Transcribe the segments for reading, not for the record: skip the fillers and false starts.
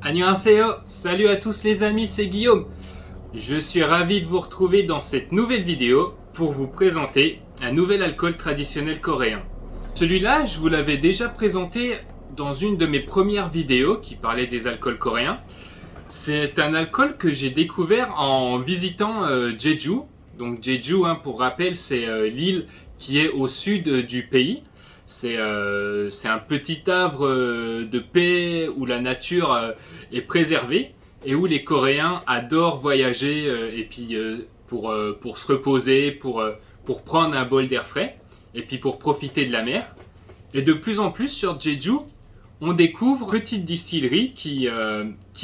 Annyeonghaseyo, salut à tous les amis, c'est Guillaume. Je suis ravi de vous retrouver dans cette nouvelle vidéo pour vous présenter un nouvel alcool traditionnel coréen. Celui-là, je vous l'avais déjà présenté dans une de mes premières vidéos qui parlait des alcools coréens. C'est un alcool que j'ai découvert en visitant Jeju. Donc Jeju, pour rappel, c'est l'île qui est au sud du pays. C'est un petit havre de paix où la nature est préservée et où les Coréens adorent voyager et puis pour se reposer, pour prendre un bol d'air frais et puis pour profiter de la mer. Et de plus en plus sur Jeju, on découvre une petite distillerie qui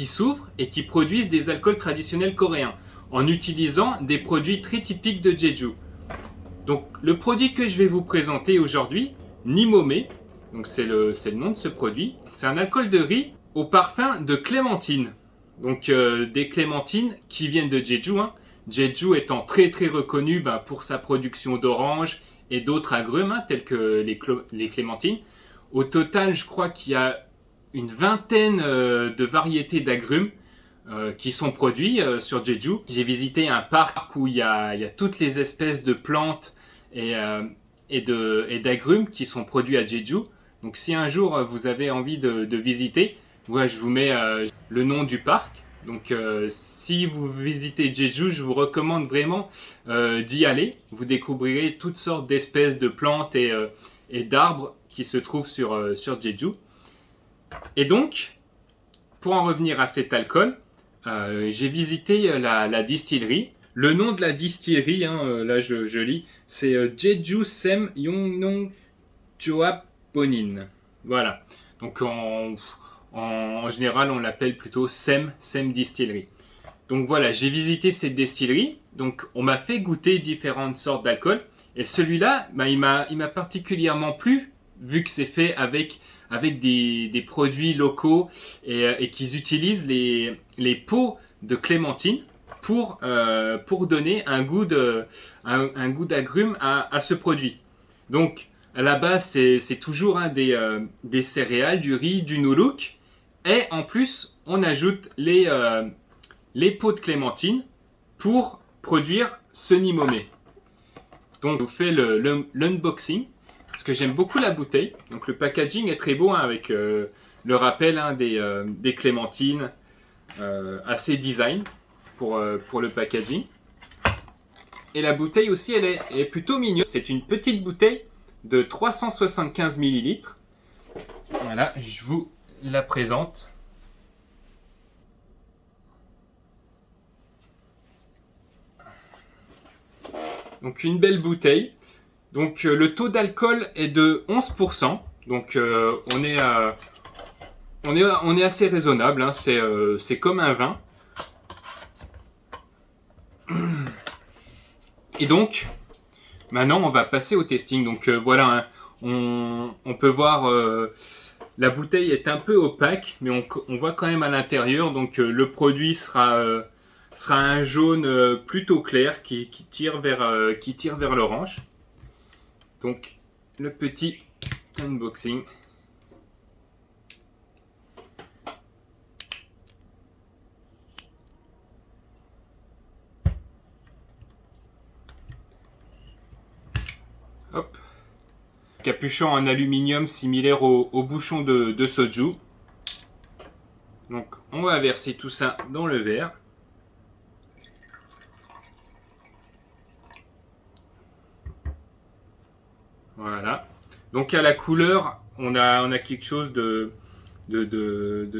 s'ouvre et qui produisent des alcools traditionnels coréens en utilisant des produits très typiques de Jeju. Donc le produit que je vais vous présenter aujourd'hui, Nimome, donc c'est le nom de ce produit, c'est un alcool de riz au parfum de clémentine. Donc des clémentines qui viennent de Jeju. Jeju étant très très reconnu pour sa production d'oranges et d'autres agrumes tels que les clémentines. Au total, je crois qu'il y a une vingtaine de variétés d'agrumes qui sont produits sur Jeju. J'ai visité un parc où il y a toutes les espèces de plantes et d'agrumes qui sont produits à Jeju. Donc si un jour vous avez envie de visiter, moi je vous mets le nom du parc. Donc si vous visitez Jeju, je vous recommande vraiment d'y aller. Vous découvrirez toutes sortes d'espèces de plantes et d'arbres qui se trouvent sur Jeju. Et donc, pour en revenir à cet alcool, j'ai visité la distillerie. Le nom de la distillerie, là je lis, c'est Jeju Sem Yongnong Joap Bonin. Voilà. Donc en général, on l'appelle plutôt Sem Distillery. Donc voilà, j'ai visité cette distillerie. Donc on m'a fait goûter différentes sortes d'alcool. Et celui-là, il m'a particulièrement plu, vu que c'est fait avec des produits locaux et qu'ils utilisent les peaux de clémentine pour donner un goût d'agrumes à ce produit. Donc à la base c'est toujours des céréales, du riz, du nouluk, et en plus on ajoute les peaux de clémentine pour produire ce nimome. Donc je vous fais l'unboxing parce que j'aime beaucoup la bouteille. Donc le packaging est très beau avec le rappel des clémentines, assez design pour le packaging. Et la bouteille aussi elle est plutôt mignonne. C'est une petite bouteille de 375 ml. Voilà, je vous la présente. Donc une belle bouteille. Donc le taux d'alcool est de 11%. Donc on est assez raisonnable. C'est comme un vin. Et donc maintenant on va passer au testing. Donc voilà, on peut voir la bouteille est un peu opaque, mais on voit quand même à l'intérieur. Donc le produit sera un jaune plutôt clair qui tire vers l'orange. Donc le petit unboxing. Hop. Capuchon en aluminium similaire au bouchon de soju. Donc on va verser tout ça dans le verre. Voilà. Donc à la couleur, on a quelque chose de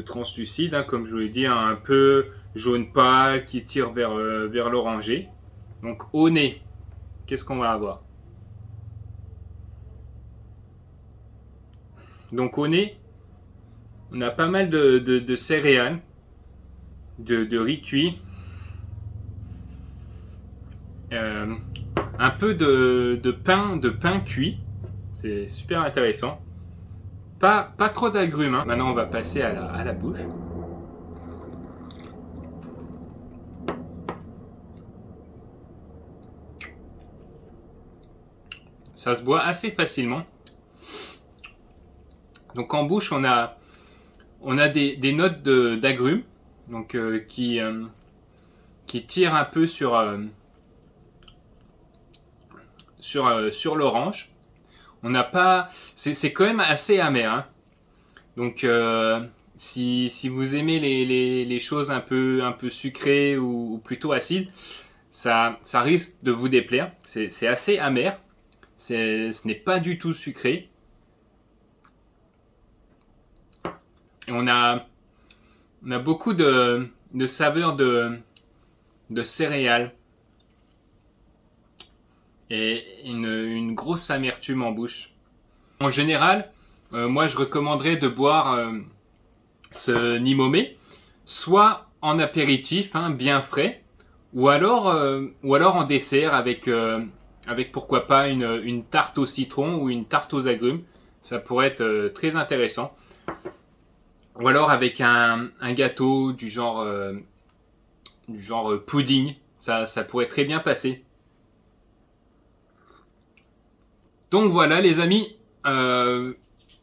translucide, comme je vous l'ai dit, un peu jaune pâle qui tire vers l'orangé. Donc au nez, qu'est-ce qu'on va avoir? Donc au nez, on a pas mal de céréales, de riz cuit, un peu de pain cuit. C'est super intéressant. Pas trop d'agrumes. Maintenant, on va passer à la bouche. Ça se boit assez facilement. Donc en bouche, on a On a des notes d'agrumes, donc qui tirent un peu sur l'orange. On n'a pas, c'est quand même assez amer, hein. Donc si vous aimez les choses un peu sucrées ou plutôt acides, ça risque de vous déplaire. C'est assez amer. Ce n'est pas du tout sucré. Et on a beaucoup de saveurs de céréales. Et une grosse amertume en bouche. En général, moi je recommanderais de boire ce Nimomé soit en apéritif, hein, bien frais, ou alors en dessert avec pourquoi pas une tarte au citron ou une tarte aux agrumes. Ça pourrait être très intéressant. Ou alors avec un gâteau du genre pudding. Ça pourrait très bien passer. Donc voilà les amis,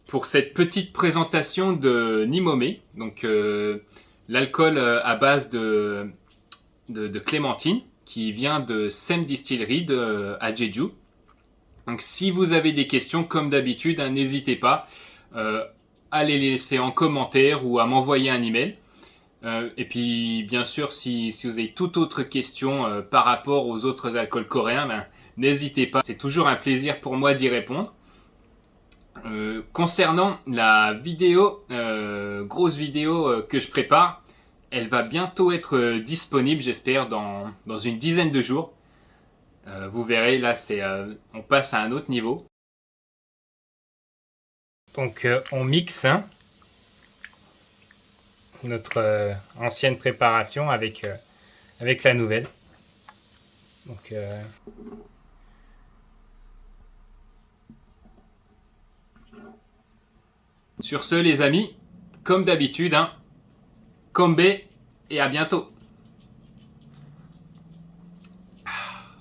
pour cette petite présentation de Nimomé, donc l'alcool à base de clémentine qui vient de Sem Distillery à Jeju. Donc si vous avez des questions, comme d'habitude, hein, n'hésitez pas à les laisser en commentaire ou à m'envoyer un email. Et puis bien sûr, si vous avez toute autre question par rapport aux autres alcools coréens, ben, n'hésitez pas, c'est toujours un plaisir pour moi d'y répondre. Concernant la vidéo, grosse vidéo que je prépare, elle va bientôt être disponible, j'espère, dans une dizaine de jours. Vous verrez, là, on passe à un autre niveau. Donc, on mixe notre ancienne préparation avec la nouvelle. Donc, sur ce, les amis, comme d'habitude, hein, Kombe et à bientôt.